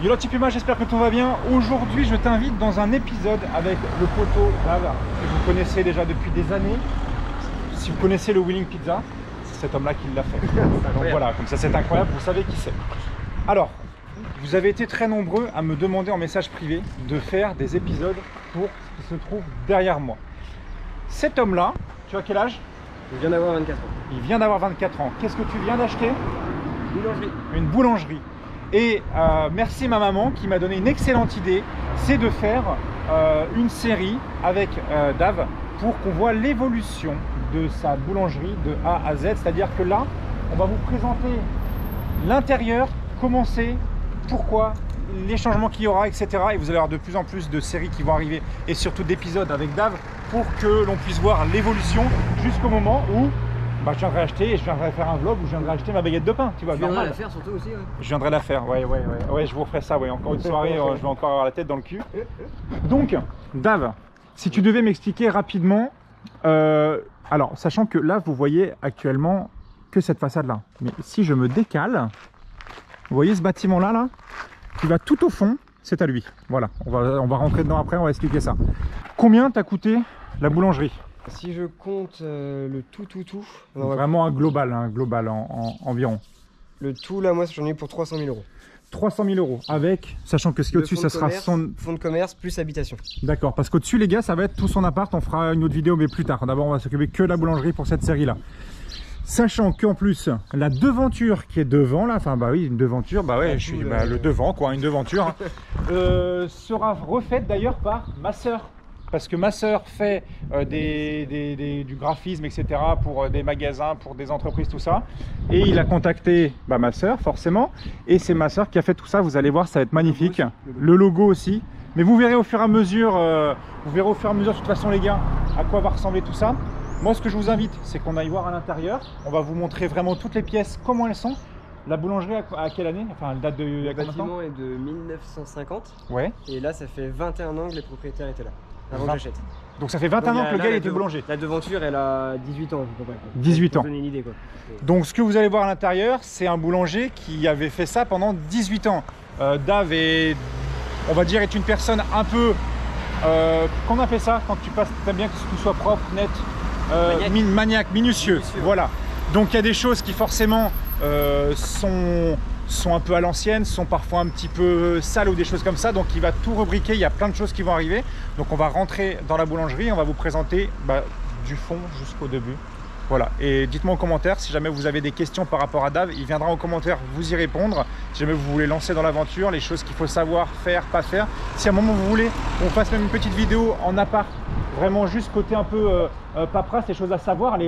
Yo la petite Puma, j'espère que tout va bien. Aujourd'hui, je t'invite dans un épisode avec le poteau Dave, que vous connaissez déjà depuis des années. Si vous connaissez le Wheeling Pizza, c'est cet homme-là qui l'a fait. Donc voilà, comme ça c'est incroyable, vous savez qui c'est. Alors, vous avez été très nombreux à me demander en message privé de faire des épisodes pour ce qui se trouve derrière moi. Cet homme-là, tu as quel âge? Il vient d'avoir 24 ans. Il vient d'avoir 24 ans. Qu'est-ce que tu viens d'acheter? Boulangerie. Une boulangerie. Et merci ma maman qui m'a donné une excellente idée, c'est de faire une série avec Dave pour qu'on voit l'évolution de sa boulangerie de A à Z. C'est-à-dire que là, on va vous présenter l'intérieur, comment c'est, pourquoi, les changements qu'il y aura, etc. Et vous allez avoir de plus en plus de séries qui vont arriver et surtout d'épisodes avec Dave pour que l'on puisse voir l'évolution jusqu'au moment où bah, je viendrai acheter et je viendrai faire un vlog où je viendrai acheter ma baguette de pain. Tu vois, Tu viendras la faire surtout aussi, ouais. Je viendrai la faire, ouais, je vous referai ça, ouais. Encore une soirée, je vais encore avoir la tête dans le cul. Donc, Dave, si tu devais m'expliquer rapidement, alors, sachant que là, vous voyez actuellement que cette façade-là. Mais si je me décale, vous voyez ce bâtiment-là, là, qui va tout au fond, c'est à lui. Voilà, on va rentrer dedans après, on va expliquer ça. Combien t'a coûté la boulangerie? Si je compte le tout, vraiment un global, environ. Le tout, là, moi, j'en ai pour 300 000 euros. 300 000 euros, avec, sachant que ce qui est au-dessus, ça sera son... Fonds de commerce plus habitation. D'accord, parce qu'au-dessus, les gars, ça va être tout son appart. On fera une autre vidéo, mais plus tard. D'abord, on va s'occuper que de la boulangerie pour cette série-là. Sachant qu'en plus, la devanture qui est devant, là, enfin, bah oui, une devanture, bah ouais, je suis le devant, quoi, une devanture, sera refaite d'ailleurs par ma sœur. Parce que ma sœur fait du graphisme, etc. pour des magasins, pour des entreprises, tout ça. Et il a contacté ma sœur, forcément. Et c'est ma sœur qui a fait tout ça. Vous allez voir, ça va être magnifique. Le logo aussi. Mais vous verrez au fur et à mesure, de toute façon, les gars, à quoi va ressembler tout ça. Moi, ce que je vous invite, c'est qu'on aille voir à l'intérieur. On va vous montrer vraiment toutes les pièces, comment elles sont. La boulangerie, à quelle année? Enfin, elle date de... Le bâtiment est de 1950. Ouais. Et là, ça fait 21 ans que les propriétaires étaient là. Avant que j'achète. Donc ça fait 21 ans que le gars était boulanger. La devanture, elle a 18 ans, à peu près. 18 ans. Pour donner une idée, quoi. Donc ce que vous allez voir à l'intérieur, c'est un boulanger qui avait fait ça pendant 18 ans. Dave est, on va dire, est une personne un peu... qu'on appelle ça quand tu passes, t'aimes bien que tout soit propre, net, maniaque, minutieux. Voilà. Donc il y a des choses qui forcément sont un peu à l'ancienne, sont parfois un petit peu sales ou des choses comme ça, donc il va tout rubriquer, il y a plein de choses qui vont arriver. Donc on va rentrer dans la boulangerie, on va vous présenter du fond jusqu'au début. Voilà, et dites-moi en commentaire si jamais vous avez des questions par rapport à Dave, il viendra en commentaire vous y répondre. Si jamais vous voulez lancer dans l'aventure, les choses qu'il faut savoir, faire, pas faire. Si à un moment vous voulez, on fasse même une petite vidéo en appart, vraiment juste côté un peu paperasse, les choses à savoir,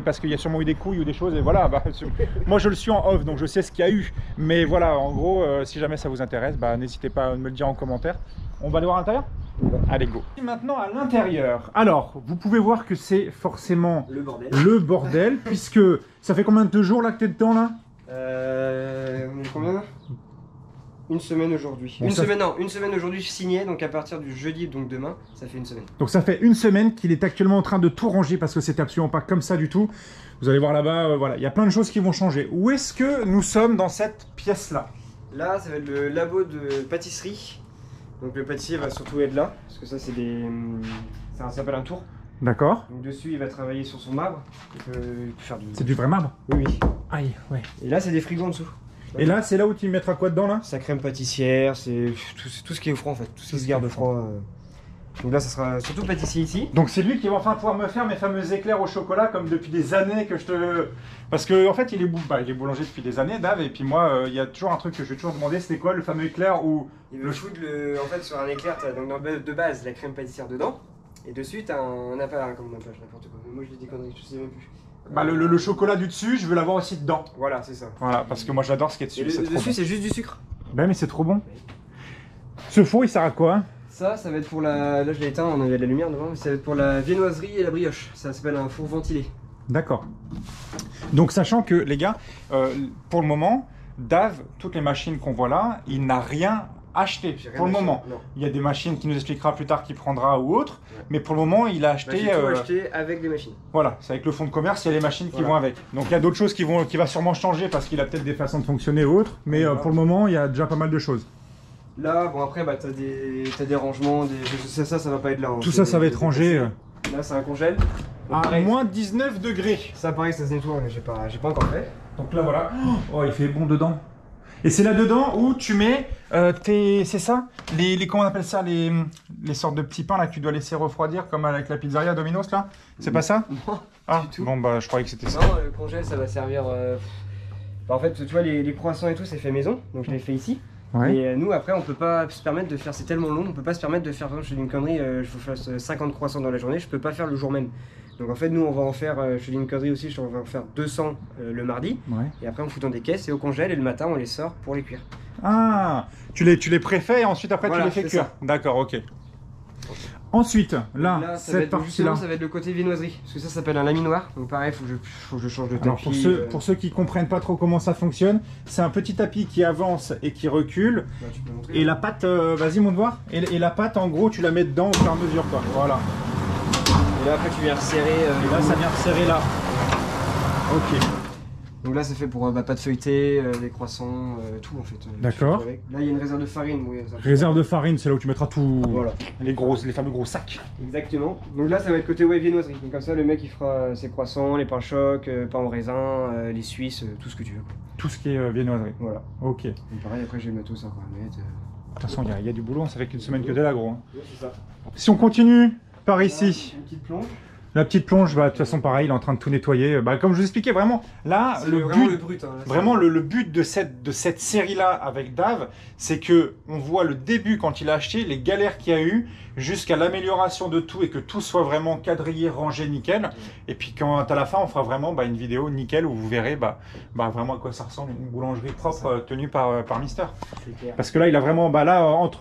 parce qu'il y a sûrement eu des couilles ou des choses, et voilà, moi je le suis en off, donc je sais ce qu'il y a eu. Mais voilà, en gros, si jamais ça vous intéresse, n'hésitez pas à me le dire en commentaire. On va aller voir à l'intérieur? Allez, go. Maintenant à l'intérieur. Alors, vous pouvez voir que c'est forcément le bordel, puisque ça fait combien de jours là que tu es dedans là? On est combien là? Une semaine aujourd'hui. Bon, une semaine aujourd'hui signée, donc à partir du jeudi, donc demain, ça fait une semaine. Donc ça fait une semaine qu'il est actuellement en train de tout ranger parce que c'est absolument pas comme ça du tout. Vous allez voir là-bas, voilà, il y a plein de choses qui vont changer. Où est-ce que nous sommes dans cette pièce-là? Là, ça va être le labo de pâtisserie. Donc le pâtissier va surtout être là, parce que ça c'est des... ça s'appelle un tour. D'accord. Donc dessus il va travailler sur son marbre. C'est du vrai marbre? Oui, oui. Aïe, ouais. Et là c'est des frigos en dessous. Et là c'est là où tu mettras quoi dedans là? Sa crème pâtissière, c'est tout ce qui est au froid en fait, tout ce qui se garde froid. Donc là ça sera surtout pâtissier ici. Donc c'est lui qui va enfin pouvoir me faire mes fameux éclairs au chocolat comme depuis des années que je te... Parce que en fait il est boulanger depuis des années, Dave, et puis moi il y a toujours un truc que je vais toujours demander, c'était quoi le fameux éclair où... Il veut foutre en fait sur un éclair, tu as donc de base la crème pâtissière dedans, et dessus tu as un appât, comme un appât, n'importe quoi. Mais moi je dis des conneries, je sais même plus. Le chocolat du dessus, je veux l'avoir aussi dedans. Voilà, c'est ça. Voilà, parce que moi j'adore ce qui est dessus. Le dessus c'est juste du sucre. Ben mais c'est trop bon. Ce four il sert à quoi hein? Ça va être pour la... Là je l'ai éteint, on avait de la lumière devant, mais ça va être pour la viennoiserie et la brioche. Ça s'appelle un four ventilé. D'accord. Donc sachant que les gars, pour le moment, Dave, toutes les machines qu'on voit là, il n'a rien acheté pour le moment. Non. Il y a des machines qui nous expliquera plus tard qu'il prendra ou autre, mais pour le moment il a acheté... J'ai tout acheté avec des machines. Voilà, c'est avec le fonds de commerce, il y a les machines qui vont avec. Donc il y a d'autres choses qui va sûrement changer parce qu'il a peut-être des façons de fonctionner ou autres, mais pour le moment il y a déjà pas mal de choses. Là, bon après, bah, t'as des rangements, ça va pas être là. Hein. Tout ça, ça va être rangé. Là, c'est un congèle. À moins 19 degrés. Ça, pareil, ça se nettoie, mais j'ai pas encore fait. Donc là, voilà. Oh, il fait bon dedans. Et c'est là-dedans où tu mets c'est ça comment on appelle ça les sortes de petits pains là que tu dois laisser refroidir comme avec la pizzeria Domino's là. C'est pas ça? Non. Ah, bon bah je croyais que c'était ça. Non, le congèle, ça va servir... Bah, en fait, tu vois, les croissants et tout, c'est fait maison, donc je l'ai fait ici. Ouais. Et nous, après, on peut pas se permettre de faire, c'est tellement long, on peut pas se permettre de faire, je fais une connerie, je fasse 50 croissants dans la journée, je peux pas faire le jour même. Donc en fait, nous, on va en faire, je dis une connerie aussi, on va en faire 200 le mardi, Ouais. et après on fout dans des caisses et au congèle, et le matin, on les sort pour les cuire. Ah, tu les préfais et ensuite après Voilà, tu les fais c'est cuire. D'accord, ok. Ensuite, là cette partie-là. ça va être le côté viennoiserie, parce que ça s'appelle un laminoir, donc pareil, faut que je change de tapis. Alors pour ceux qui comprennent pas trop comment ça fonctionne, c'est un petit tapis qui avance et qui recule. Bah, tu peux montrer, Et la pâte, vas-y montre voir. Et la pâte, en gros, tu la mets dedans au fur et à mesure, quoi. Voilà. Et là, après, tu viens resserrer. Et là, ça vient resserrer là. Ok. Donc là, c'est fait pour pâte feuilletée, les croissants, tout en fait. D'accord. Là, il y a une réserve de farine. Oui, Réserve de farine, c'est là où tu mettras tout. Voilà. Les fameux gros sacs. Exactement. Donc là, ça va être côté viennoiserie. Donc comme ça, le mec, il fera ses croissants, les pains chocs, pains au raisin, les suisses, tout ce que tu veux. Tout ce qui est viennoiserie. Voilà. Ok. De Et pareil, après, j'ai le matos à mettre. toute façon, il y a du boulot, ça fait qu'une semaine que t'es là, gros. Hein. Oui, c'est ça. Si on continue par ici. Une petite plonge. La petite plonge, bah, de toute façon, pareil, il est en train de tout nettoyer. Bah, comme je vous expliquais, vraiment, là, Vraiment le brut. Hein, là, vraiment, le but de cette série-là avec Dave, c'est que on voit le début quand il a acheté, les galères qu'il y a eu, jusqu'à l'amélioration de tout et que tout soit vraiment quadrillé, rangé, nickel. Et puis quand à la fin, on fera vraiment une vidéo nickel où vous verrez vraiment à quoi ça ressemble une boulangerie propre tenue par Mister. C'est clair. Parce que là, il a vraiment,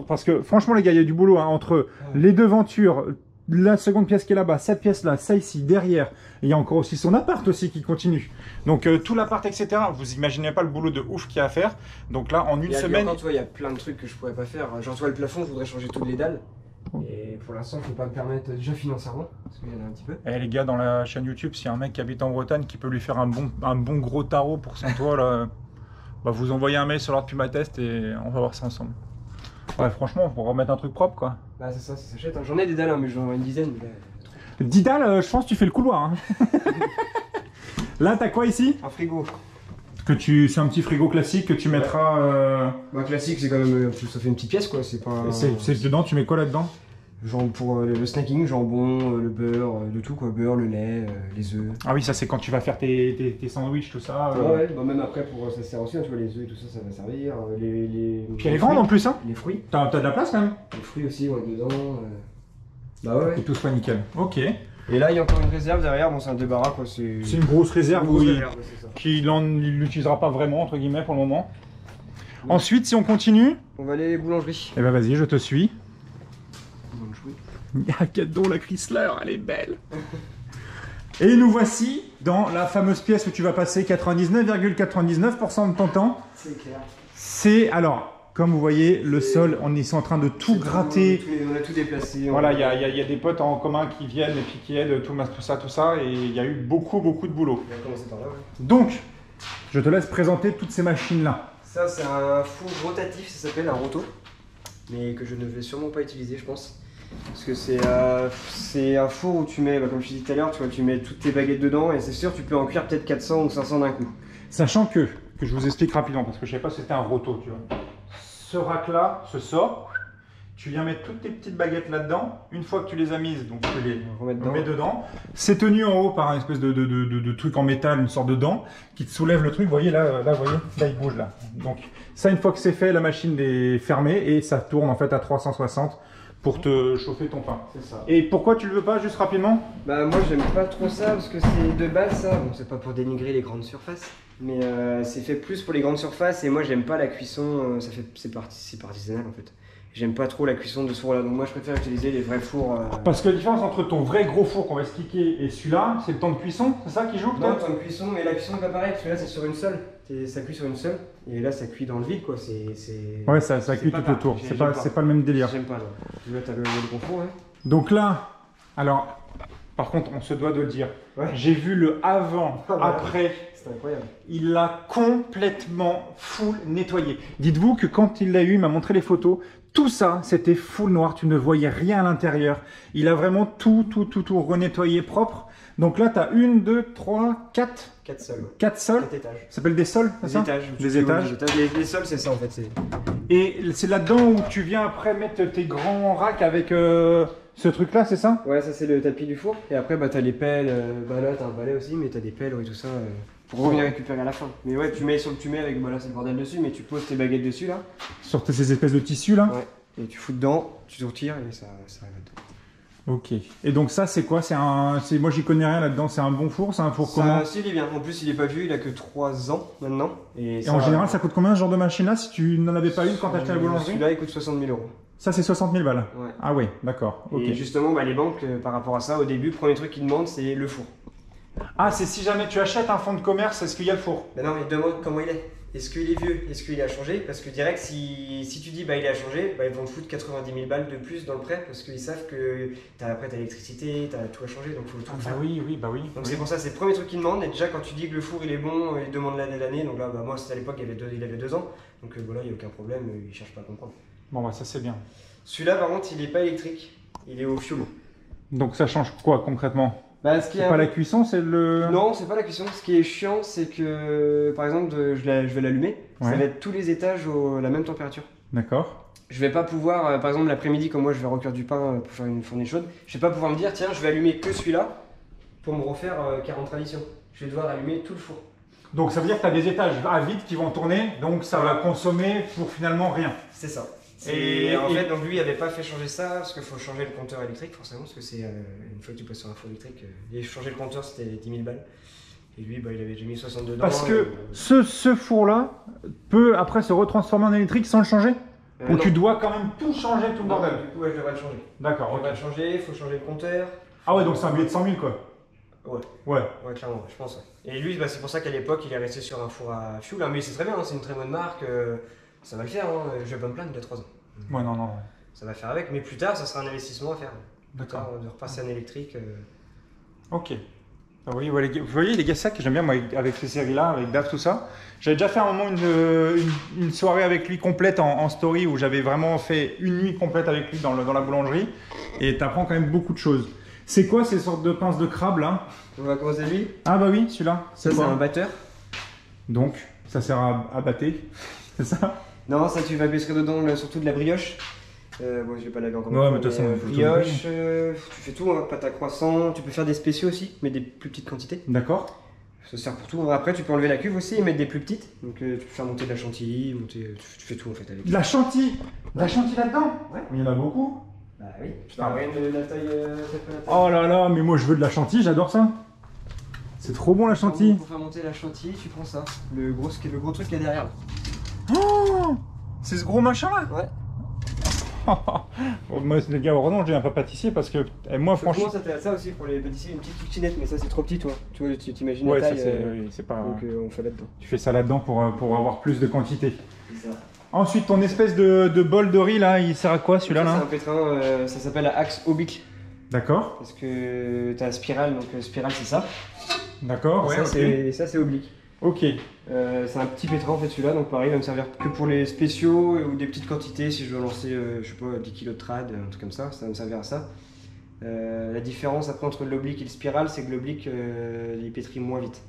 parce que franchement, les gars, il y a du boulot hein, entre les devantures. La seconde pièce qui est là-bas, cette pièce-là, ça ici, derrière. Et il y a encore aussi son appart aussi qui continue. Donc tout l'appart, etc. Vous imaginez pas le boulot de ouf qu'il y a à faire. Donc là, en une semaine... Encore, tu vois, il y a plein de trucs que je pourrais pas faire. Genre, tu vois, le plafond, je voudrais changer toutes les dalles. Et pour l'instant, je peux pas me permettre, déjà financièrement, parce qu'il y en a un petit peu. Eh les gars, dans la chaîne YouTube, s'il y a un mec qui habite en Bretagne qui peut lui faire un bon gros tarot pour son toit, là, vous envoyez un mail sur l'ordre Puma Test et on va voir ça ensemble. Ouais, franchement, pour remettre un truc propre, quoi. Bah, c'est ça s'achète. Hein. J'en ai des dalles, hein, mais j'en ai une dizaine. 10 dalles, je pense que tu fais le couloir. Hein. Là, t'as quoi ici? Un frigo. C'est un petit frigo classique que tu mettras. Bah, classique, c'est quand même. Ça fait une petite pièce, quoi. C'est pas. C'est dedans, tu mets quoi là-dedans? Genre pour le snacking, jambon, le beurre, de tout, quoi. Beurre, le lait, les œufs. Ah oui, ça c'est quand tu vas faire tes sandwichs, tout ça. Ouais, bah, même après, ça sert aussi, hein, tu vois, les œufs et tout ça, ça va servir. Puis elle est grande en plus, hein? Les fruits. T'as de la place quand même? Les fruits aussi, ouais, dedans. Bah ouais. Que tout soit nickel. Ok. Et là, il y a encore une réserve derrière, bon, c'est un débarras, quoi. C'est une grosse réserve, qu'il l'utilisera pas vraiment, entre guillemets, pour le moment. Oui. Ensuite, si on continue... On va aller boulangerie. Eh ben vas-y, je te suis. Boulangerie. Ah, cadeau, la Chrysler, elle est belle. Et nous voici dans la fameuse pièce où tu vas passer 99,99% de ton temps. C'est clair. C'est, alors... Comme vous voyez, le sol, ils sont en train de tout gratter. On a tout déplacé. Voilà, il y a des potes en commun qui viennent et puis qui aident, tout ça. Et il y a eu beaucoup de boulot. On va commencer par là, ouais. Donc, je te laisse présenter toutes ces machines-là. Ça, c'est un four rotatif, ça s'appelle un roto. Mais que je ne vais sûrement pas utiliser, je pense. Parce que c'est un four où tu mets, comme je te disais tout à l'heure, tu mets toutes tes baguettes dedans. Et c'est sûr, tu peux en cuire peut-être 400 ou 500 d'un coup. Sachant que je vous explique rapidement, parce que je ne savais pas si c'était un roto, tu vois. Ce rack-là se sort, tu viens mettre toutes tes petites baguettes là-dedans. Une fois que tu les as mises, donc tu les remets dedans. C'est tenu en haut par un espèce de truc en métal, une sorte de dent, qui te soulève le truc. Vous voyez, là, il bouge là. Donc ça, une fois que c'est fait, la machine est fermée et ça tourne en fait à 360 pour te chauffer ton pain. C'est ça. Et pourquoi tu le veux pas, juste rapidement? Bah moi, j'aime pas trop ça parce que c'est de base ça. Bon, c'est pas pour dénigrer les grandes surfaces. Mais c'est fait plus pour les grandes surfaces et moi j'aime pas la cuisson, c'est artisanal en fait. J'aime pas trop la cuisson de ce four là, donc moi je préfère utiliser les vrais fours. Parce que la différence entre ton vrai gros four qu'on va expliquer et celui-là, c'est le temps de cuisson, c'est ça qui joue peut-être? Non, le temps de cuisson, mais la cuisson n'est pas pareil, parce que là c'est sur une seule, ça cuit sur une seule, et là ça cuit dans le vide quoi, Ouais, ça cuit tout autour, c'est pas le même délire. J'aime pas là. Là t'as le confort, ouais. Donc là, alors... par contre, on se doit de le dire. Ouais. J'ai vu le avant, Ah, voilà. après. C'est incroyable. Il l'a complètement full nettoyé. Dites-vous que quand il l'a eu, il m'a montré les photos. Tout ça, c'était full noir. Tu ne voyais rien à l'intérieur. Il a vraiment tout renettoyé propre. Donc là, tu as 1, 2, 3, 4. 4 sols. 4 sols. 4 étages. Ça s'appelle des sols, c'est Des ça? étages. Des étages. Les sols, c'est ça en fait. Et c'est là-dedans où tu viens après mettre tes grands racks avec ce truc-là, c'est ça? Ouais, ça c'est le tapis du four. Et après, bah, t'as les pelles. Bah là, t'as un balai aussi, mais t'as des pelles et tout ça pour revenir récupérer à la fin. Mais ouais, tu mets avec, bah là, c'est le bordel dessus, mais tu poses tes baguettes dessus là. Sur ces espèces de tissus là? Ouais. Et tu fous dedans, tu te retires et ça arrive dedans. Ok. Et donc ça, c'est quoi? Moi, j'y connais rien là-dedans. C'est un bon four? C'est un four comment? Si, il est bien. En plus, il est pas vieux, il a que 3 ans maintenant. Et en général, ça coûte combien ce genre de machine-là si tu n'en avais pas une quand tu achetais la boulangerie? Celui-là, il coûte 60 000 euros. Ça, c'est 60 000 balles? Ouais. Ah oui, d'accord. Ok. Et justement, bah, les banques, par rapport à ça, au début, le premier truc qu'ils demandent, c'est le four. Ah, c'est si jamais tu achètes un fonds de commerce, est-ce qu'il y a le four? Mais non, mais ils demandent comment il est. Est-ce qu'il est vieux? Est-ce qu'il a changé? Parce que direct, si tu dis bah il a changé, bah, ils vont te foutre 90 000 balles de plus dans le prêt parce qu'ils savent que après t'as l'électricité, t'as tout à changer, donc faut tout Bah faire. oui, bah oui. Donc c'est pour ça, c'est le premier truc qu'ils demandent. Et déjà, quand tu dis que le four il est bon, ils demandent l'année. Donc là, bah, moi c'était à l'époque, il avait 2 ans. Donc voilà, il n'y a aucun problème, ils cherchent pas à comprendre. Bon, bah ça c'est bien. Celui-là, par contre, il n'est pas électrique, il est au fioul. Donc ça change quoi concrètement? Bah, C'est pas la cuisson, c'est le... Non, c'est pas la cuisson. Ce qui est chiant, c'est que par exemple, je vais l'allumer, ça Ouais. va être tous les étages à la même température. D'accord. Je vais pas pouvoir, par exemple l'après-midi, comme moi je vais recueillir du pain pour faire une fournée chaude, je vais pas pouvoir me dire tiens, je vais allumer que celui-là pour me refaire 40 traditions. Je vais devoir allumer tout le four. Donc ça veut dire que tu as des étages à vide qui vont tourner, donc ça va consommer pour finalement rien. C'est ça. Et En fait, donc lui, il avait pas fait changer ça parce qu'il faut changer le compteur électrique forcément, parce que c'est une fois que tu passes sur un four électrique, et changer le compteur c'était 10 000 balles. Et lui, bah, il avait déjà mis 60 dedans. Parce que ce four-là peut après se retransformer en électrique sans le changer? Ou non. tu dois quand même tout changer, tout le Non, bordel? du coup, ouais, je devrais le changer. D'accord, On ok. va le changer, il faut changer le compteur. Ah ouais, donc c'est un billet de 100 000 quoi? Ouais. Ouais. Ouais, clairement, je pense. Ouais. Et lui, bah, c'est pour ça qu'à l'époque, il est resté sur un four à fioul. Hein, mais c'est très bien, hein, c'est une très bonne marque. Ça va le faire. Hein, je vais pas me plaindre, il a 3 ans. Ouais, non. Ça va faire avec. Mais plus tard, ça sera un investissement à faire. Plus D'accord. tard, de repasser en électrique. Ok. Ah oui, ouais, vous voyez les gars, ça que j'aime bien moi avec ces séries-là, avec Dave, tout ça. J'avais déjà fait un moment une soirée avec lui complète en story où j'avais vraiment fait une nuit complète avec lui dans la boulangerie. Et tu apprends quand même beaucoup de choses. C'est quoi ces sortes de pinces de crabe là? On va commencer lui. Ah bah oui, celui-là. Ça, c'est quoi un batteur. Donc, ça sert à battre, c'est ça? Non, ça, tu vas baisser dedans surtout de la brioche. Bon, je vais pas laver encore. Ouais, mais de toute façon, il faut tout brioche, tu fais tout, hein, pâte à croissant. Tu peux faire des spéciaux aussi, mais des plus petites quantités. D'accord. Ça sert pour tout. Après, tu peux enlever la cuve aussi et mettre des plus petites. Donc, tu peux faire monter de la chantilly, tu fais tout en fait avec. De la chantilly? De la chantilly là-dedans? Ouais. Il y en a beaucoup. Bah oui. Putain. Regarde la taille. Oh là là, mais moi je veux de la chantilly, j'adore ça. C'est trop bon la chantilly. Pour faire monter la chantilly, tu prends ça. Le gros truc qu'il y a derrière. Oh, c'est ce gros machin là? Ouais. Moi, les gars, heureusement, j'ai un papa pâtissier parce que moi, franchement. Ça t'intéresse ça aussi pour les pâtissiers, une petite cuisinette, mais ça c'est trop petit, toi. Tu vois, tu t'imagines Ouais, la ça taille. c'est pas. Donc on fait là-dedans. Tu fais ça là-dedans pour avoir plus de quantité. C'est ça. Ensuite, ton espèce de bol de riz là, il sert à quoi celui-là C'est là? un pétrin, ça s'appelle la axe oblique. D'accord. Parce que t'as la spirale, donc spirale c'est ça. D'accord, ouais, ok. Ça c'est oblique. Ok. C'est un petit pétrin en fait celui-là, donc pareil, il va me servir que pour les spéciaux ou des petites quantités. Si je veux lancer, je sais pas, 10 kg de trad, un truc comme ça va me servir à ça. La différence après entre l'oblique et le spirale, c'est que l'oblique il pétrit moins vite.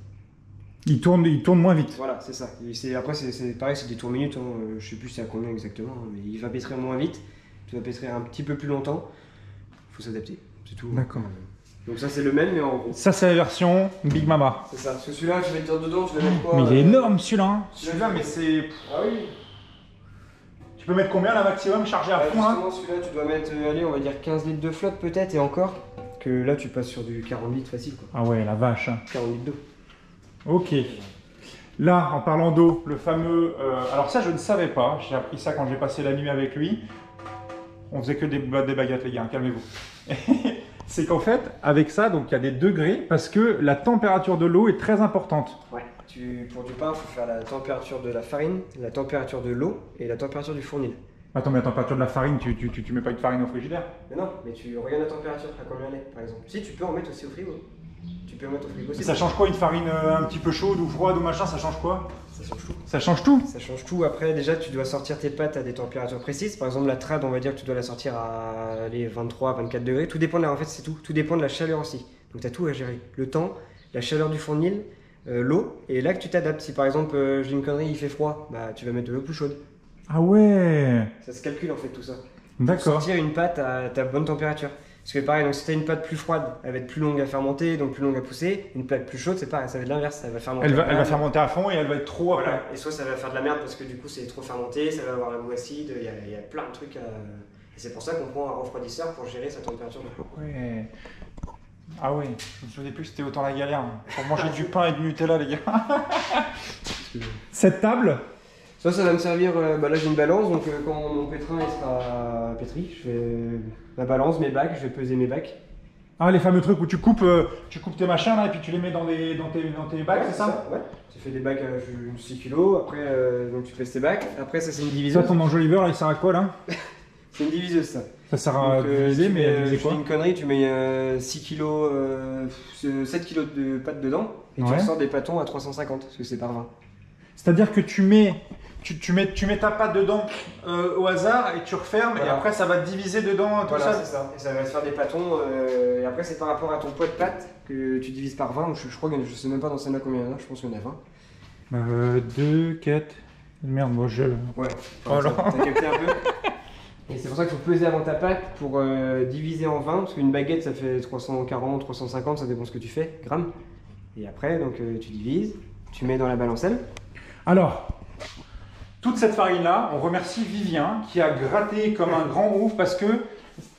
Il tourne moins vite. Voilà, c'est ça. Après, c'est pareil, c'est des tours minutes. Hein. Je sais plus c'est à combien exactement, hein, mais il va pétrir moins vite. Tu vas pétrir un petit peu plus longtemps. Faut s'adapter, c'est tout. D'accord. Donc ça c'est le même, mais en gros. Ça, c'est la version Big Mama. C'est ça. Parce que celui-là, tu vas le dire dedans, tu vas mettre quoi? Mais il est énorme celui-là. Hein. Celui-là, mais c'est. Ah oui. Tu peux mettre combien là maximum chargé à fond là? Justement, celui-là, tu dois mettre, allez, on va dire 15 litres de flotte peut-être, et encore. Que là, tu passes sur du 40 litres facile, quoi. Ah ouais, la vache. 40 litres d'eau. Ok. Là, en parlant d'eau, le fameux... alors ça, je ne savais pas. J'ai appris ça quand j'ai passé la nuit avec lui. On faisait que des baguettes, les gars. Calmez-vous. C'est qu'en fait, avec ça, donc il y a des degrés parce que la température de l'eau est très importante. Ouais. Pour du pain, il faut faire la température de la farine, la température de l'eau et la température du fournil. Attends, mais la température de la farine, tu mets pas une farine au frigidaire? Mais non, mais tu regardes la température, à combien elle est par exemple. Si, tu peux en mettre aussi au frigo. Tu peux en mettre au frigo aussi. Ça change quoi une farine un petit peu chaude ou froide ou machin, ça change quoi? Ça change tout. Ça change tout? Ça change tout. Après, déjà, tu dois sortir tes pâtes à des températures précises. Par exemple, la trad, on va dire que tu dois la sortir à les 23, 24 degrés. Tout dépend en fait, c'est tout. Tout dépend de la chaleur aussi. Donc, tu as tout à gérer. Le temps, la chaleur du fournil, l'eau. Et là que tu t'adaptes. Si par exemple, j'ai une connerie, il fait froid, bah tu vas mettre de l'eau plus chaude. Ah ouais. Ça se calcule en fait tout ça. D'accord. Pour sortir une pâte à ta bonne température. Parce que pareil, donc si tu as une pâte plus froide, elle va être plus longue à fermenter, donc plus longue à pousser. Une pâte plus chaude, c'est pareil, ça va être l'inverse, ça va fermenter. Elle va fermenter à fond et elle va être trop après. Voilà. Et soit ça va faire de la merde parce que du coup c'est trop fermenté, ça va avoir la goût acide, il y a plein de trucs à... Et c'est pour ça qu'on prend un refroidisseur pour gérer sa température de chaud. Ouais. Ah ouais, je me souvenais plus que c'était autant la galère. Pour manger du pain et du Nutella, les gars. Cette table? Ça va me servir, bah là j'ai une balance, donc quand mon pétrin il sera pétri, je fais ma balance, mes bacs, je vais peser mes bacs. Ah, les fameux trucs où tu coupes tes machins là et puis tu les mets dans tes bacs, Ouais, c'est ça? Ouais, tu fais des bacs à 6 kg, après donc tu pèses tes bacs, après ça c'est une diviseuse. Ça, ton enjoliveur là, il sert à quoi là? C'est une diviseuse ça. Ça sert à diviser, mais à diviser je quoi? fais une connerie, tu mets 6 kg, 7 kg de pâte dedans et tu Ouais. ressors des pâtons à 350 parce que c'est par 20. C'est-à-dire que tu mets ta pâte dedans au hasard et tu refermes et Voilà. après ça va te diviser dedans tout Voilà, ça. c'est ça. Et ça va se faire des pâtons. Et après, c'est par rapport à ton poids de pâte que tu divises par 20. Je crois que je sais même pas dans celle-là combien il y en a. Je pense qu'il y en a 20. 2, 4. Merde, moi je. Ouais. Oh là. T'as capté un peu. Et c'est pour ça qu'il faut peser avant ta pâte pour diviser en 20. Parce qu'une baguette, ça fait 340, 350, ça dépend ce que tu fais, grammes. Et après, donc tu divises, tu mets dans la balancelle. Alors, toute cette farine-là, on remercie Vivien qui a gratté comme un grand ouf parce que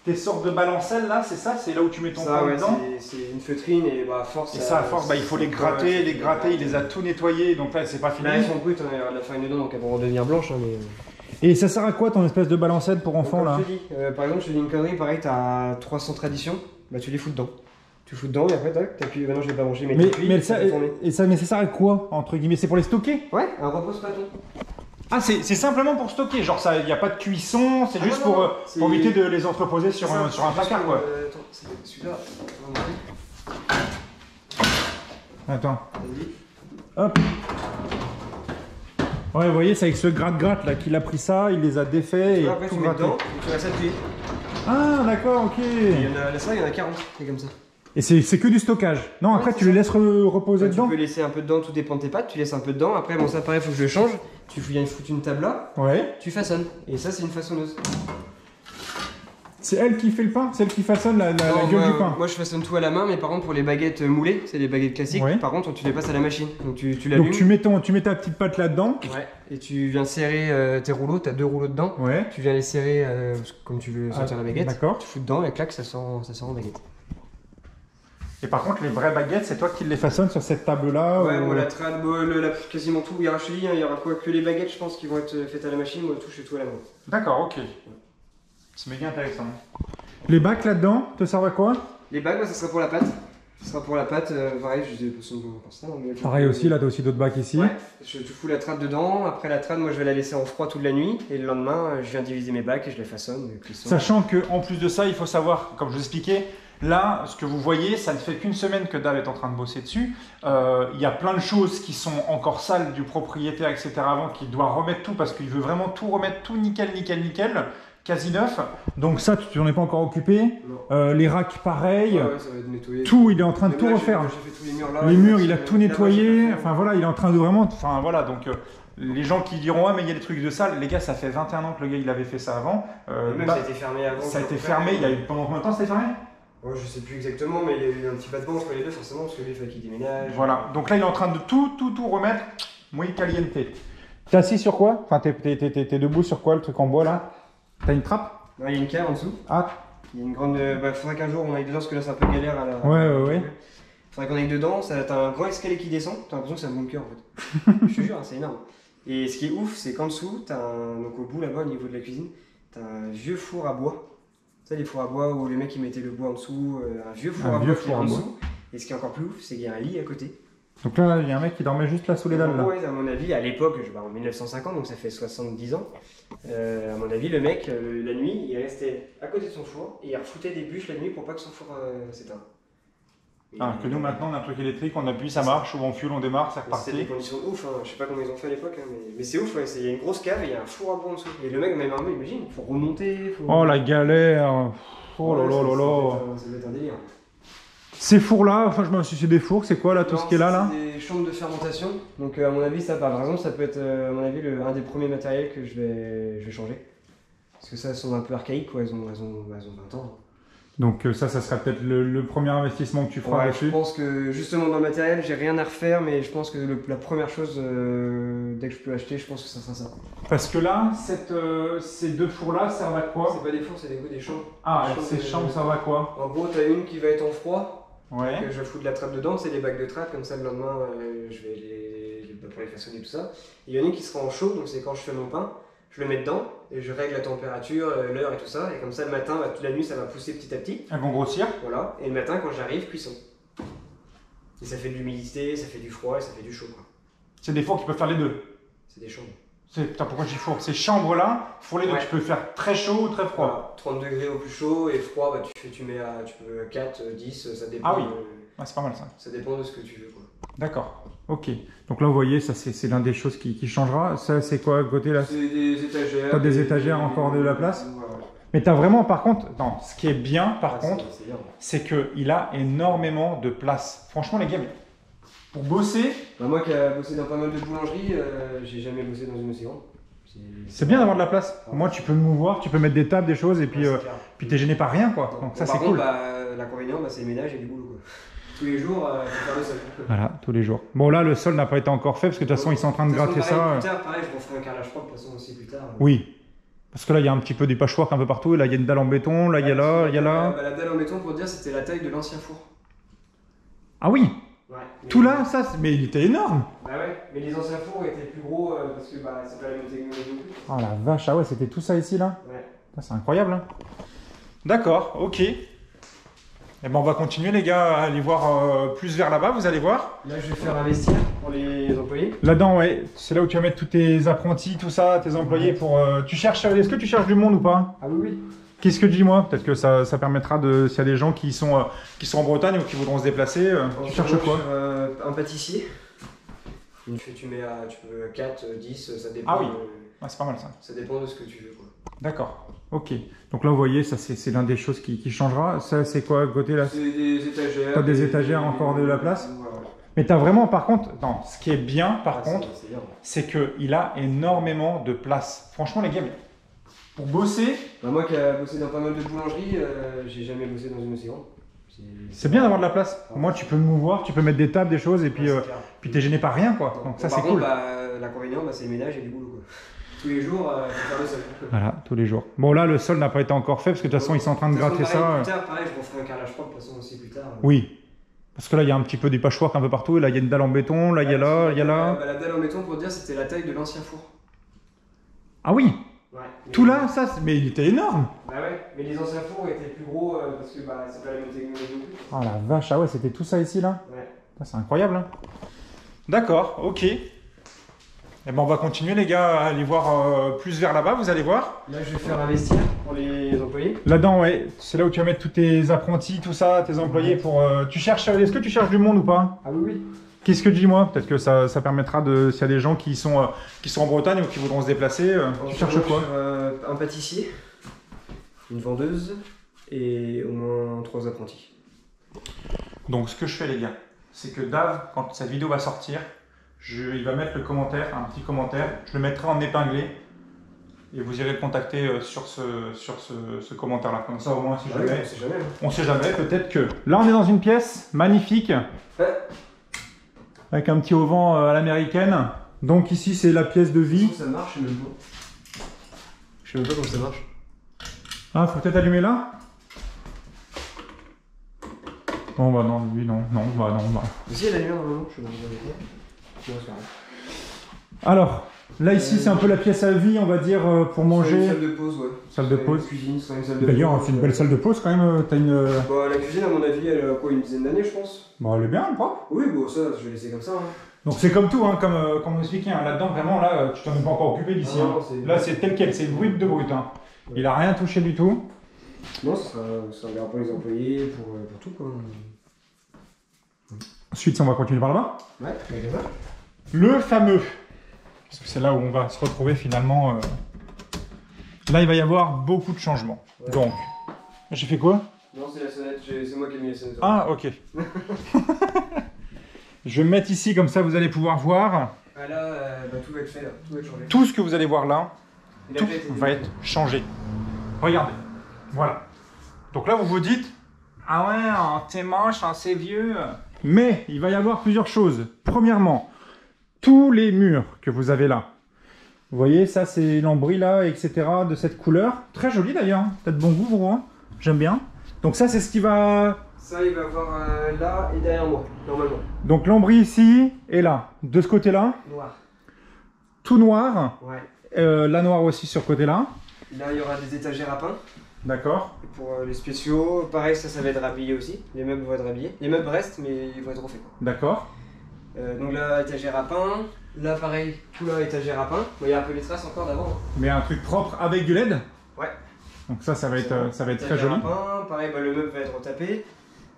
tes sortes de balancelles là, c'est ça? C'est là où tu mets ton Ça, pain ouais, dedans? c'est une feutrine et bah, à force. Et ça, à force, il faut les gratter, il les a tout nettoyés, donc là c'est pas fini. Là, elles sont brutes, on a de la farine dedans, donc elles vont redevenir blanches. Hein, mais... Et ça sert à quoi ton espèce de balancelle pour enfants Donc, là? comme je te dis, par exemple, je te dis une connerie, pareil, t'as 300 traditions, bah tu les fous dedans. Tu fous dedans et après, tac, t'appuies. Maintenant, je vais pas manger, mais t'appuies, mais ça fait tourner. ça sert à quoi entre guillemets? C'est pour les stocker? Ouais, un repose-pâton. Ah, c'est simplement pour stocker, genre ça, il n'y a pas de cuisson, c'est juste non, pour éviter de les entreposer sur un placard quoi. Attends, c'est celui-là. Attends, Vas-y. hop. Ouais, vous voyez, c'est avec ce gratte-gratte là qu'il a pris ça, il les a défaits et Après, tout tu mets gratté. dedans et tu restes appuyé. Ah, d'accord, ok. Il y en a, là, ça, il y en a 40, c'est comme ça. Et c'est que du stockage. Non, Ouais, après c'est tu les ça. laisses reposer Ouais, dedans. tu peux laisser un peu dedans, tout dépend de tes pâtes, tu laisses un peu dedans. Après, bon, ça pareil, faut que je le change. Tu viens foutre une table là, Ouais. tu façonnes. Et ça, c'est une façonneuse. C'est elle qui fait le pain, c'est elle qui façonne la Non, gueule moi, du pain. moi, je façonne tout à la main, mais par contre, pour les baguettes moulées, c'est les baguettes classiques. Ouais. Par contre, tu les passes à la machine. Donc, tu l'allumes. Donc tu mets ta petite pâte là-dedans. Ouais. Et tu viens serrer tes rouleaux, tu as 2 rouleaux dedans. Ouais. Tu viens les serrer comme tu veux sortir la baguette. D'accord. Tu fous dedans et clac, ça sort en baguette. Et par contre, les vraies baguettes, c'est toi qui les façonnes sur cette table-là Ouais, ou- moi, la trad, quasiment tout. Il y aura, je te dis, il y aura quoi que les baguettes, je pense, qui vont être faites à la machine. Moi, tout, je fais tout à la main. D'accord, ok. C'est méga intéressant. Les bacs là-dedans, te servent à quoi? Les bagues, ça sera pour la pâte. Ça sera pour la pâte, pareil, je sais pas ça. Mais Pareil aussi, là, tu as aussi d'autres bacs ici. Ouais, tu fous la trad dedans. Après la trad, moi, je vais la laisser en froid toute la nuit. Et le lendemain, je viens diviser mes bacs et je les façonne. Sachant qu'en plus de ça, il faut savoir, comme je vous expliquais, là, ce que vous voyez, ça ne fait qu'une semaine que Dave est en train de bosser dessus. Il y a plein de choses qui sont encore sales du propriétaire, etc. avant, qu'il doit remettre tout parce qu'il veut vraiment tout remettre, tout nickel, quasi neuf. Donc ça, tu n'en es pas encore occupé. Les racks, pareil. Ouais, ça va être nettoyé. Tout, il est en train de Même tout là, refaire. j'ai fait tous les murs là. Les murs, il a tout là-bas, nettoyé. j'ai pas fait. Enfin voilà, il est en train de vraiment. Enfin voilà, donc les gens qui diront, ah, mais il y a des trucs de sale. Les gars, ça fait 21 ans que le gars il avait fait ça avant. Et même Bah, ça a été fermé avant. ça a été fermé. Il y a eu pendant combien de temps c'était fermé? Ouais, je sais plus exactement, mais il y a eu un petit battement entre les deux, forcément, parce que lui, il fallait qu'il déménage. Voilà. Donc là, il est en train de tout remettre. Muy caliente. T'es assis sur quoi? Enfin, t'es debout sur quoi le truc en bois là? T'as une trappe? Non, il y a une cave en dessous. Ah. Il y a une grande. Faudrait qu'un jour on aille dedans, parce que là, c'est un peu galère à la. Ouais. Faudrait qu'on aille dedans, t'as un grand escalier qui descend, t'as l'impression que c'est un bunker en fait. Je te jure, hein, c'est énorme. Et ce qui est ouf, c'est qu'en dessous, donc au bout là-bas, au niveau de la cuisine, t'as un vieux four à bois. Tu sais, les fours à bois où les mecs ils mettaient le bois en dessous, un vieux four à bois qui est en dessous. Et ce qui est encore plus ouf, c'est qu'il y a un lit à côté. Donc là, il y a un mec qui dormait juste là sous les dalles. Là. Ouais, à mon avis, à l'époque, en 1950, donc ça fait 70 ans, à mon avis, le mec, la nuit, il restait à côté de son four et il refoutait des bûches la nuit pour pas que son four s'éteigne. Ah, que nous maintenant on a un truc électrique, on appuie, ça marche, ou on fuel, on démarre, c'est reparti. C'est des conditions ouf, hein. Je sais pas comment ils ont fait à l'époque, hein, mais c'est ouf, ouais. Il y a une grosse cave et il y a un four à bois en dessous. Et le mec, même armé, imagine, il faut remonter. Oh la galère. Oh là là là là. Ça doit être un délire. Ces fours là, enfin je me suis c'est des fours, c'est quoi là, tout ce qui est là C'est des chambres de fermentation. Donc à mon avis, ça par exemple, ça peut être à mon avis un des premiers matériels que je vais changer. Parce que ça, elles sont un peu archaïques, quoi. Elles ont 20 ans. Donc ça serait peut-être le premier investissement que tu feras dessus. Je pense que justement dans le matériel, j'ai rien à refaire, mais je pense que la première chose, dès que je peux acheter, je pense que ça sera ça. Parce que là, ces deux fours-là servent à quoi? C'est pas des fours, c'est des chambres. Ah, ces chambres servent à quoi? En gros, t'as une qui va être en froid, ouais. que je vais foutre de la trappe dedans, c'est des bacs de trappe, comme ça le lendemain, je vais pour les façonner tout ça. Et il y en a une qui sera en chaud, donc c'est quand je fais mon pain. Je le mets dedans et je règle la température, l'heure et tout ça. Et comme ça, le matin, toute la nuit, ça va pousser petit à petit. Elles vont grossir. Voilà. Et le matin, quand j'arrive, cuisson. Et ça fait de l'humidité, ça fait du froid et ça fait du chaud. C'est des fours qui peuvent faire les deux. C'est des chambres. Putain, pourquoi je dis four? Ces chambres-là, pour les deux, tu peux faire très chaud ou très froid. Voilà. 30 degrés au plus chaud et froid, bah, tu peux à 4, 10, ça dépend. Ah oui, c'est pas mal ça. Ça dépend de ce que tu veux. D'accord, ok. Donc là, vous voyez, ça c'est l'un des choses qui changera. Ça, c'est quoi à côté là? C'est des étagères. T'as des étagères encore de la place? Ouais. Mais t'as vraiment, par contre, non, ce qui est bien, par contre, c'est qu'il a énormément de place. Franchement, les gars, pour bosser... Bah, moi qui ai bossé dans pas mal de boulangeries, j'ai jamais bossé dans une aussi grande. C'est bien d'avoir de la place. Au moins, tu peux mouvoir, tu peux mettre des tables, des choses, et puis t'es gêné par rien, quoi. Donc ça, c'est cool. L'inconvénient, c'est le ménage et du boulot, quoi. Tous les jours, il faut faire le sol. Voilà, tous les jours. Bon, là, le sol n'a pas été encore fait, parce que de toute façon, ils sont en train de gratter ça. Plus tard, pareil, je referai un carrelage propre, de toute façon, aussi plus tard. Oui. Parce que là, il y a un petit peu des patchwork un peu partout. Et là, il y a une dalle en béton, là, il y a là, il y a là. La dalle en béton, pour dire, c'était la taille de l'ancien four. Ah oui. Ouais, tout là, ça, mais il était énorme. Bah ouais, mais les anciens fours étaient plus gros parce que c'est pas la même technologie non plus. Oh la vache, ah ouais, c'était tout ça ici là. Ouais. C'est incroyable. Hein. D'accord, ok. Et ben on va continuer les gars à aller voir plus vers là-bas, vous allez voir. Là je vais faire un vestiaire pour les employés. Là-dedans, ouais, c'est là où tu vas mettre tous tes apprentis, tout ça, tes employés pour... Tu cherches, est-ce que tu cherches du monde ou pas? Ah oui, oui. Qu'est-ce que tu dis moi? Peut-être que ça permettra de... S'il y a des gens qui sont en Bretagne ou qui voudront se déplacer, tu cherches quoi? Un pâtissier. Tu peux 4, 10, ça dépend. Ah oui, c'est pas mal ça. Ça dépend de ce que tu veux, quoi. D'accord, ok. Donc là vous voyez, ça c'est l'un des choses qui changera. Ça c'est quoi à côté là? C'est des étagères. T'as des étagères encore de la place? Ouais. Mais t'as vraiment par contre, non, ce qui est bien par contre, c'est qu'il a énormément de place. Franchement les gars, pour bosser... Bah, moi qui ai bossé dans pas mal de boulangeries, j'ai jamais bossé dans une aussi grande. C'est bien d'avoir de la place. Au moins tu peux mouvoir, tu peux mettre des tables, des choses, et puis t'es gêné par rien, quoi. Donc ça c'est cool. L'inconvénient, c'est le ménage et du boulot, quoi. Tous les jours, il faut faire le sol. Voilà, tous les jours. Bon là, le sol n'a pas été encore fait, parce que de toute façon, ils sont en train de gratter ça. Plus tard, pareil, je referai un carrelage propre, de toute façon, aussi plus tard. Oui. Parce que là, il y a un petit peu des patchwork un peu partout. Là, il y a une dalle en béton, là, il y a là, il y a là. La dalle en béton, pour dire, c'était la taille de l'ancien four. Ah oui. Ouais, tout là, ça, mais il était énorme. Bah ouais, mais les anciens fours étaient plus gros parce que c'est pas la même technologie non plus. Oh la vache, ah ouais, c'était tout ça ici là. Ouais. C'est incroyable. Hein. D'accord, ok. Et ben on va continuer les gars à aller voir plus vers là-bas, vous allez voir. Là je vais faire un vestiaire pour les employés. Là-dedans, ouais, c'est là où tu vas mettre tous tes apprentis, tout ça, tes employés pour... Tu cherches, est-ce que tu cherches du monde ou pas? Ah oui, oui. Qu'est-ce que tu dis moi? Peut-être que ça permettra de... S'il y a des gens qui sont en Bretagne ou qui voudront se déplacer, tu cherches quoi? Un pâtissier, une vendeuse et au moins 3 apprentis. Donc ce que je fais les gars, c'est que Dave, quand cette vidéo va sortir, il va mettre le commentaire, un petit commentaire, je le mettrai en épinglé et vous irez le contacter sur ce commentaire-là. Comme ça au moins, si jamais, on sait jamais, peut-être que... Là on est dans une pièce magnifique, avec un petit auvent à l'américaine. Donc ici c'est la pièce de vie. Ça marche, je sais même pas. Je sais même pas comment ça marche. Ah, faut peut-être allumer là. Bon bah non, lui non, bah. Si, il y a la lumière normalement, je sais pas. Alors, Là, ici, c'est un peu la pièce à vie, on va dire, pour manger. Une salle de pause, ouais. Salle de pause. Une cuisine, une salle de D'ailleurs, pause, c'est une belle salle de pause quand même. T'as une. Bah, la cuisine, à mon avis, elle a quoi, une dizaine d'années, je pense. Bon, elle est bien, elle est propre. Oui, bon, ça, je vais laisser comme ça. Hein. Donc, c'est comme tout, hein, comme on expliquait. Hein. Là-dedans, vraiment, là, tu t'en es pas encore occupé d'ici. Ah, hein. Là, c'est tel quel, c'est brut de brut. Hein. Ouais. Il a rien touché du tout. Non, ça sera pour les employés, pour tout, quoi. Ensuite, on va continuer par là-bas. Ouais, ça. Le fameux. Parce que c'est là où on va se retrouver finalement. Là, il va y avoir beaucoup de changements. Ouais. Donc, j'ai fait quoi? Non, c'est la sonnette, c'est moi qui ai mis la sonnette. Ah, ok. Je vais me mettre ici, comme ça vous allez pouvoir voir. Ah là, bah, tout va être fait, là. Tout va être changé. Tout ce que vous allez voir là, tout va être changé. Regardez. Voilà. Donc là, vous vous dites, ah ouais, c'est moche, c'est vieux. Mais il va y avoir plusieurs choses. Premièrement, tous les murs que vous avez là. Vous voyez, ça c'est l'ambris là, etc. de cette couleur. Très joli d'ailleurs. Peut-être bon goût, vous, hein. J'aime bien. Donc ça, c'est ce qui va... Ça, il va avoir là et derrière moi, normalement. Donc l'ambris ici et là. De ce côté-là. Noir. Tout noir. Ouais. La noire aussi sur ce côté-là. Là, il y aura des étagères à pain. D'accord. Et pour les spéciaux, pareil, ça va être rhabillé aussi. Les meubles vont être rhabillés. Les meubles restent, mais ils vont être refaits. D'accord. Donc là, étagère à pain. Là, pareil, tout là, étagère à pain. Bon, il y a un peu les traces encore d'avant. Hein. Mais un truc propre avec du LED. Ouais. Donc ça va être très joli. À pain. Pareil, bah, le meuble va être retapé.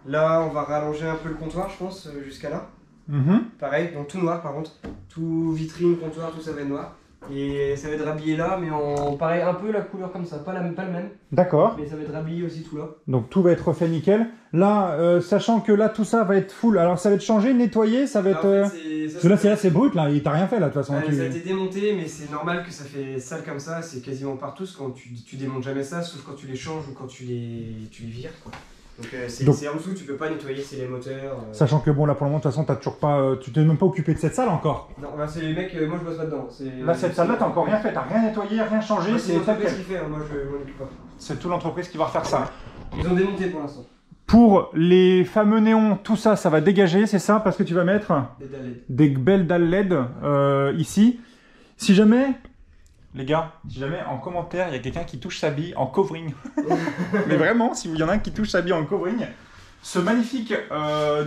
Là, on va rallonger un peu le comptoir, je pense, jusqu'à là. Pareil, donc tout noir par contre. Tout vitrine, comptoir, tout ça va être noir. Et ça va être rhabillé là, mais en pareil, un peu la couleur comme ça, pas le même. D'accord. Mais ça va être rhabillé aussi tout là. Donc tout va être refait nickel. Là, sachant que là tout ça va être full, alors ça va être changé, nettoyé, ça va être... En fait, parce que là c'est brut, là, il t'a rien fait là de toute façon. Ça a été démonté, mais c'est normal que ça fait sale comme ça, c'est quasiment partout, quand tu démontes jamais ça, sauf quand tu les changes ou quand tu les vires, quoi. Donc c'est en dessous, tu peux pas nettoyer, c'est les moteurs. Sachant que bon là pour le moment de toute façon t'as toujours pas, tu t'es même pas occupé de cette salle encore. Non, bah c'est les mecs, moi je bosse pas dedans. Là cette salle là t'as encore rien fait, t'as rien nettoyé, rien changé, c'est l'entreprise qui fait, hein, moi je m'en occupe pas. C'est toute l'entreprise qui va refaire ça. Ils ont démonté pour l'instant. Pour les fameux néons, tout ça, ça va dégager, c'est ça, parce que tu vas mettre des belles dalles LED ici. Si jamais, les gars, si jamais en commentaire, il y a quelqu'un qui touche sa bille en covering. Mais vraiment, si il y en a un qui touche sa bille en covering, ce magnifique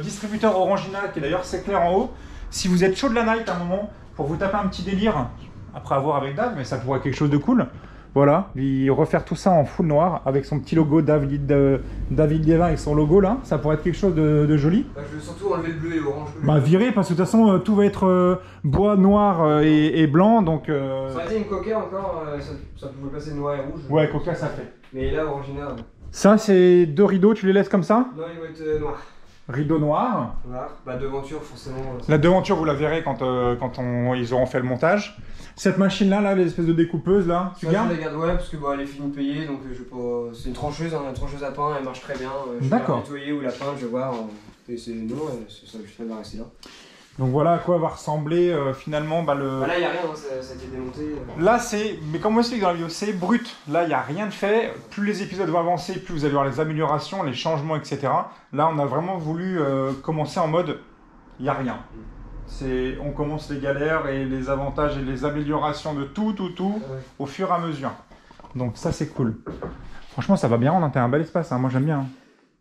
distributeur Orangina, qui est d'ailleurs c'est clair en haut, si vous êtes chaud de la night à un moment, pour vous taper un petit délire, après avoir avec Dave, mais ça pourrait être quelque chose de cool, voilà, lui refaire tout ça en full noir, avec son petit logo David Liévin avec son logo là, ça pourrait être quelque chose de joli. Bah, je veux surtout enlever le bleu et l'orange. Bah virer, parce que de toute façon, tout va être bois noir et blanc, donc... Ça aurait été une coca encore, ça pouvait passer noir et rouge. Ouais, coca ça fait. Mais là, Orangina... Ça, c'est deux rideaux, tu les laisses comme ça? Non, ils vont être noirs. Rideau noir. Noir. Bah devanture, forcément. La devanture, vous la verrez quand ils auront fait le montage. Cette machine-là, là, les espèces de découpeuses, là, tu gardes? Je la garde, ouais, parce que bah, elle est finie de payer, donc je vais pas... C'est une trancheuse à pain, elle marche très bien. D'accord. Je vais la nettoyer ou la peindre, je vais voir. Et c'est non, ça va rester là. Donc voilà à quoi va ressembler finalement le... Bah là, il n'y a rien, hein, ça a été démonté. Là, c'est... Mais comme on explique dans la vidéo, c'est brut. Là, il n'y a rien de fait. Plus les épisodes vont avancer, plus vous allez voir les améliorations, les changements, etc. Là, on a vraiment voulu commencer en mode... Il n'y a rien. On commence les galères et les avantages et les améliorations de tout, au fur et à mesure. Donc ça, c'est cool. Franchement, ça va bien, on a un bel espace, hein. Moi j'aime bien.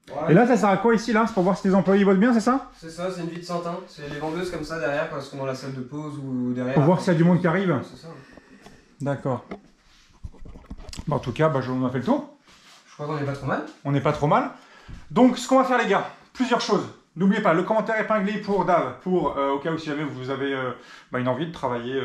Ouais. Et là, ça sert à quoi ici, là? C'est pour voir si les employés votent bien, c'est ça? C'est ça, c'est une vie de Santin. C'est les vendeuses comme ça derrière, quand elles sont dans la salle de pause ou derrière. Pour voir s'il y a du monde qui arrive? C'est ça. D'accord. Bon, en tout cas, on a fait le tour. Je crois qu'on n'est pas trop mal. On n'est pas trop mal. Donc, ce qu'on va faire, les gars, plusieurs choses. N'oubliez pas, le commentaire épinglé pour Dave, au cas où si jamais vous avez une envie de travailler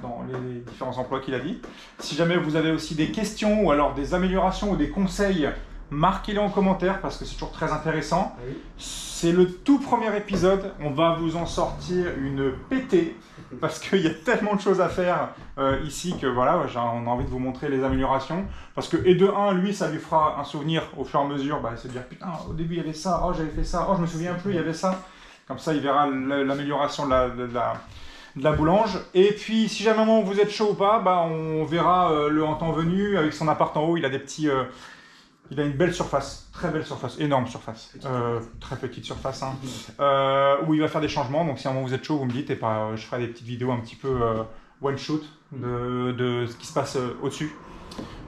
dans les différents emplois qu'il a dit. Si jamais vous avez aussi des questions ou alors des améliorations ou des conseils, marquez-les en commentaire parce que c'est toujours très intéressant. Oui. C'est le tout premier épisode, on va vous en sortir une pétée parce qu'il y a tellement de choses à faire ici que voilà, on a envie de vous montrer les améliorations. Parce que, et de un, lui, ça lui fera un souvenir au fur et à mesure, c'est de dire putain, au début il y avait ça, oh j'avais fait ça, oh je me souviens plus, il y avait ça. Comme ça, il verra l'amélioration de la boulange. Et puis, si jamais vous êtes chaud ou pas, on verra le en temps venu avec son appart en haut, il a des petits... il a une belle surface, très belle surface, énorme surface, très petite surface, hein, où il va faire des changements. Donc si à un moment vous êtes chaud, vous me dites, et je ferai des petites vidéos un petit peu one shoot de ce qui se passe au-dessus.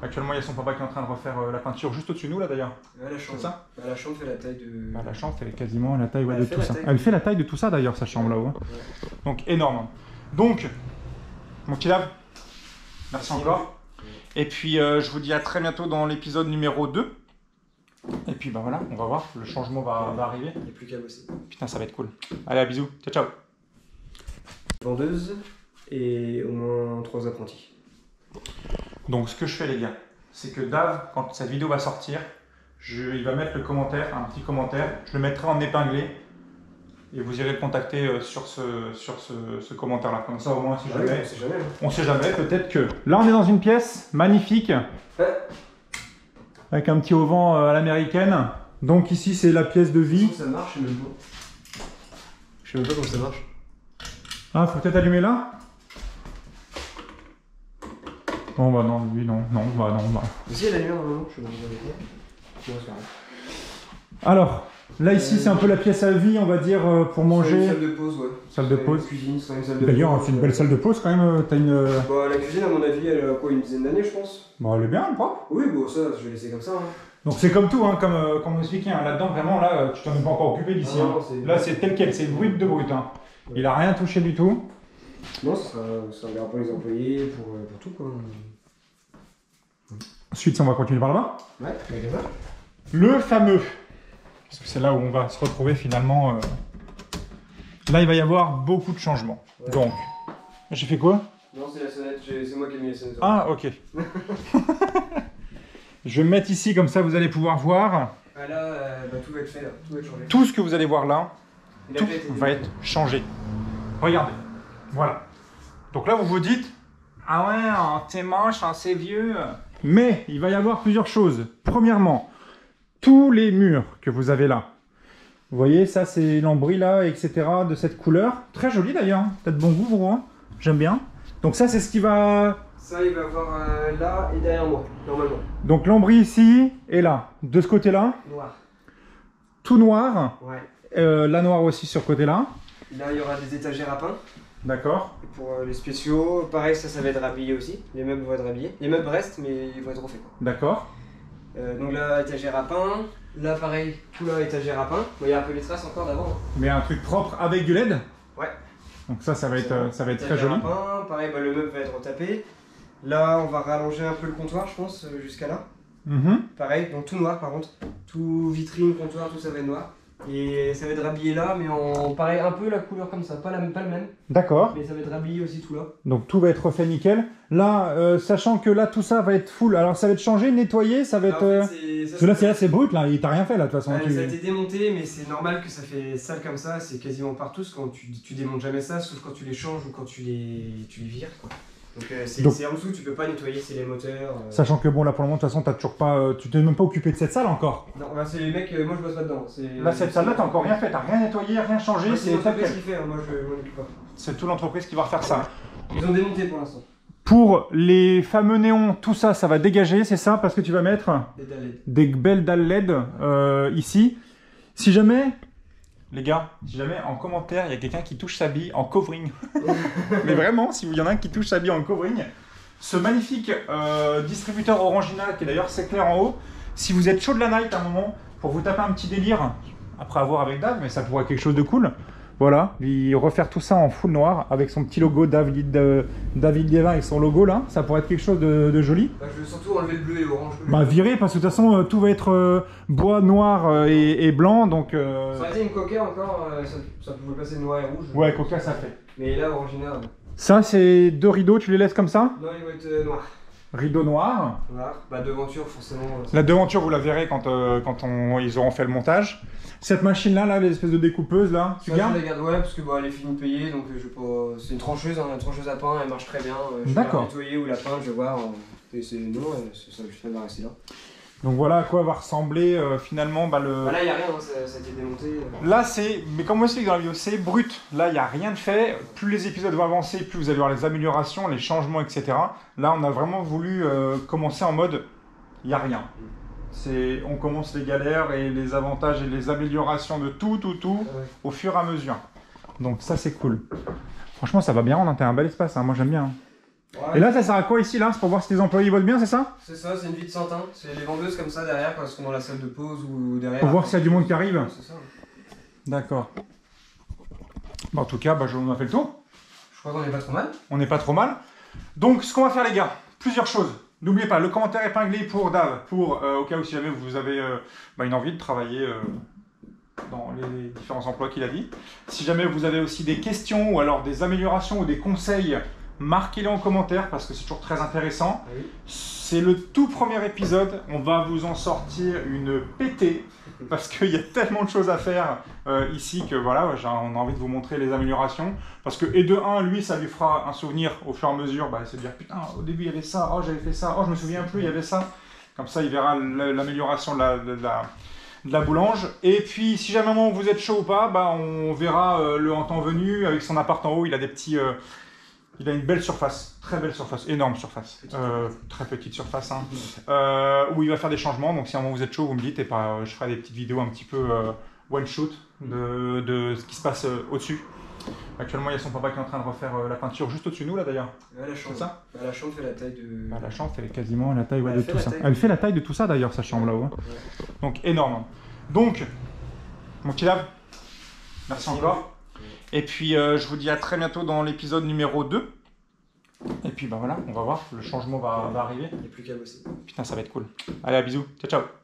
Actuellement, il y a son papa qui est en train de refaire la peinture juste au-dessus de nous là d'ailleurs. Ouais, la chambre. C'est ça? La chambre fait la taille de. La chambre fait quasiment la taille de tout ça. Taille. Elle fait la taille de tout ça d'ailleurs, sa chambre là-haut. Ouais. Donc énorme. Donc, mon petit Lave, merci encore. Et puis je vous dis à très bientôt dans l'épisode numéro 2. Et puis bah voilà, on va voir, le changement va arriver. Il n'y a plus qu'à bosser. Putain, ça va être cool. Allez, à bisous. Ciao, ciao. Vendeuse et au moins 3 apprentis. Donc ce que je fais les gars, c'est que Dave, quand cette vidéo va sortir, il va mettre le commentaire, un petit commentaire, je le mettrai en épinglé et vous irez le contacter sur ce commentaire-là. Comme ça au moins, si jamais, on sait jamais, peut-être que... Là on est dans une pièce magnifique, avec un petit auvent à l'américaine. Donc ici c'est la pièce de vie. Ça marche, je sais même pas. Je sais même pas comment ça marche. Ah, faut peut-être allumer là. Bon bah non, lui non, bah. Si elle a lumière normalement, je suis dans le Alors, là ici c'est un peu la pièce à vie, on va dire, pour manger. Une salle de pause, ouais. Salle de pause. Cuisine, c'est une salle de pause. D'ailleurs, c'est une belle salle de pause quand même. T'as une. Bah, la cuisine, à mon avis, elle a quoi, une dizaine d'années, je pense. Bon, elle est bien, propre. Oui, bon, ça, je vais laisser comme ça. Hein. Donc c'est comme tout, hein, comme on expliquait, hein, là-dedans vraiment, là, tu t'en es pas encore occupé d'ici. Ah, hein. Là c'est tel quel, c'est brut de brut. Hein. Ouais. Il a rien touché du tout. Non, ça regarde pour les employés, pour tout quoi. Ensuite, on va continuer par là-bas. Ouais, avec ça. Le fameux. Parce que c'est là où on va se retrouver finalement. Là, il va y avoir beaucoup de changements. Ouais. Donc, j'ai fait quoi? Non, c'est la sonnette, c'est moi qui ai mis la sonnette. Ah, ok. Je vais me mettre ici, comme ça vous allez pouvoir voir. Ah là, bah, tout va être fait là, tout va être changé. Tout ce que vous allez voir là, tout va être changé. Regardez, voilà. Donc là, vous vous dites, ah ouais, t'es moche, c'est vieux. Mais il va y avoir plusieurs choses. Premièrement, tous les murs que vous avez là. Vous voyez, ça c'est l'embris là, etc. de cette couleur. Très joli d'ailleurs, peut-être bon goût pour moi. J'aime bien. Donc ça c'est ce qui va... Ça il va avoir là et derrière moi, normalement. Donc l'embris ici et là. De ce côté-là. Noir. Tout noir. Ouais. La noire aussi sur ce côté-là. Là il y aura des étagères à pain. D'accord. Pour les spéciaux, pareil, ça va être rhabillé aussi. Les meubles vont être rhabillés. Les meubles restent, mais ils vont être refaits. D'accord. Donc là, étagère à pain. Là, pareil, tout là, étagère à pain. Bon, il y a un peu les traces encore d'avant. Mais un truc propre avec du LED. Ouais. Donc ça va être très joli. À pain. Pareil, bah, le meuble va être retapé. Là, on va rallonger un peu le comptoir, je pense, jusqu'à là. Pareil, donc tout noir par contre. Tout vitrine, comptoir, tout ça va être noir. Et ça va être rhabillé là, mais en pareil, un peu la couleur comme ça, pas le même. D'accord. Mais ça va être rhabillé aussi tout là. Donc tout va être refait nickel. Là, sachant que là tout ça va être full, alors ça va être changé, nettoyé, ça va être... En fait, parce que là c'est brut, là, il t'a rien fait là de toute façon. Ça a été démonté, mais c'est normal que ça fait sale comme ça, c'est quasiment partout, quand tu démontes jamais ça, sauf quand tu les changes ou quand tu les vires, quoi. Donc c'est en dessous, tu peux pas nettoyer, c'est les moteurs. Sachant que bon là pour le moment de toute façon t'as toujours pas, tu t'es même pas occupé de cette salle encore. Non, bah, c'est les mecs, moi je bosse pas dedans. Là cette salle là t'as encore rien fait, t'as rien nettoyé, rien changé. C'est l'entreprise qui fait, hein, moi je m'en occupe pas. C'est toute l'entreprise qui va refaire ça. Ils ont démonté pour l'instant. Pour les fameux néons, tout ça, ça va dégager, c'est ça, parce que tu vas mettre des belles dalles LED ici. Si jamais... Les gars, si jamais en commentaire il y a quelqu'un qui touche sa bille en covering, mais vraiment, si il y en a un qui touche sa bille en covering, ce magnifique distributeur Orangina, qui est d'ailleurs c'est clair en haut, si vous êtes chaud de la night à un moment, pour vous taper un petit délire, après avoir avec Dave, mais ça pourrait être quelque chose de cool, voilà, lui refaire tout ça en full noir, avec son petit logo David Liévin avec son logo là, ça pourrait être quelque chose de joli. Bah, je veux surtout enlever le bleu et l'orange. Bah virer, parce que de toute façon tout va être bois noir et blanc, donc... Ça aurait été une coca encore, ça pouvait passer noir et rouge. Ouais, coca ça fait. Mais là, orangina... Ça c'est 2 rideaux, tu les laisses comme ça? Non, ils vont être noirs. Rideau noir. Noir. Bah devanture forcément. La devanture vous la verrez quand ils auront fait le montage. Cette machine là, les espèces de découpeuses là, tu gardes? Je la garde, ouais, parce que bah, elle est finie de payer, donc je vais pas... C'est une trancheuse, hein, une trancheuse à pain, elle marche très bien. Je vais la nettoyer ou la peindre, je vais voir. Et c'est non, ça va rester là. Donc voilà à quoi va ressembler finalement le... Bah là il n'y a rien, hein, ça a été démonté. Là c'est, mais comme moi je explique dans la vidéo, c'est brut. Là il n'y a rien de fait. Plus les épisodes vont avancer, plus vous allez voir les améliorations, les changements, etc. Là on a vraiment voulu commencer en mode, il n'y a rien. On commence les galères et les avantages et les améliorations de tout au fur et à mesure. Donc ça c'est cool. Franchement ça va bien, on a un bel espace, hein. Moi j'aime bien. Ouais, Et là, ça sert à quoi ici là? C'est pour voir si les employés votent bien, c'est ça? c'est ça, c'est une vie de Santin. C'est les vendeuses comme ça derrière quand elles sont dans la salle de pause ou derrière. Pour voir s'il y a du monde qui arrive. C'est ça. D'accord. Bon, en tout cas, on a fait le tour. Je crois qu'on est pas trop mal. On n'est pas trop mal. Donc, ce qu'on va faire, les gars, plusieurs choses. N'oubliez pas, le commentaire épinglé pour Dave, au cas où si jamais vous avez une envie de travailler dans les différents emplois qu'il a dit. Si jamais vous avez aussi des questions ou alors des améliorations ou des conseils, marquez-les en commentaire parce que c'est toujours très intéressant. Oui. C'est le tout premier épisode, on va vous en sortir une pétée parce qu'il y a tellement de choses à faire ici que voilà, on a envie de vous montrer les améliorations. Parce que, et de un, lui, ça lui fera un souvenir au fur et à mesure, se dire putain, au début il y avait ça, oh j'avais fait ça, oh je me souviens plus, il y avait ça. Comme ça, il verra l'amélioration de la boulange. Et puis, si jamais vous êtes chaud ou pas, on verra le en temps venu avec son appart en haut, il a des petits. Il a une belle surface, très belle surface, énorme surface, très petite surface, hein, où il va faire des changements. Donc si à un moment vous êtes chaud, vous me dites et je ferai des petites vidéos un petit peu one shoot de ce qui se passe au-dessus. Actuellement, il y a son papa qui est en train de refaire la peinture juste au-dessus de nous là d'ailleurs. Ouais, la chambre. C'est ça? La chambre fait la taille de. La chambre fait quasiment la taille de tout ça. Taille Elle fait la taille de tout ça d'ailleurs, sa chambre là-haut. Ouais. Donc énorme. Donc, mon petit Dave, merci encore. Et puis je vous dis à très bientôt dans l'épisode numéro 2. Et puis voilà, on va voir, le changement va arriver. Il n'y a plus qu'à bosser. Putain, ça va être cool. Allez, à bisous. Ciao, ciao.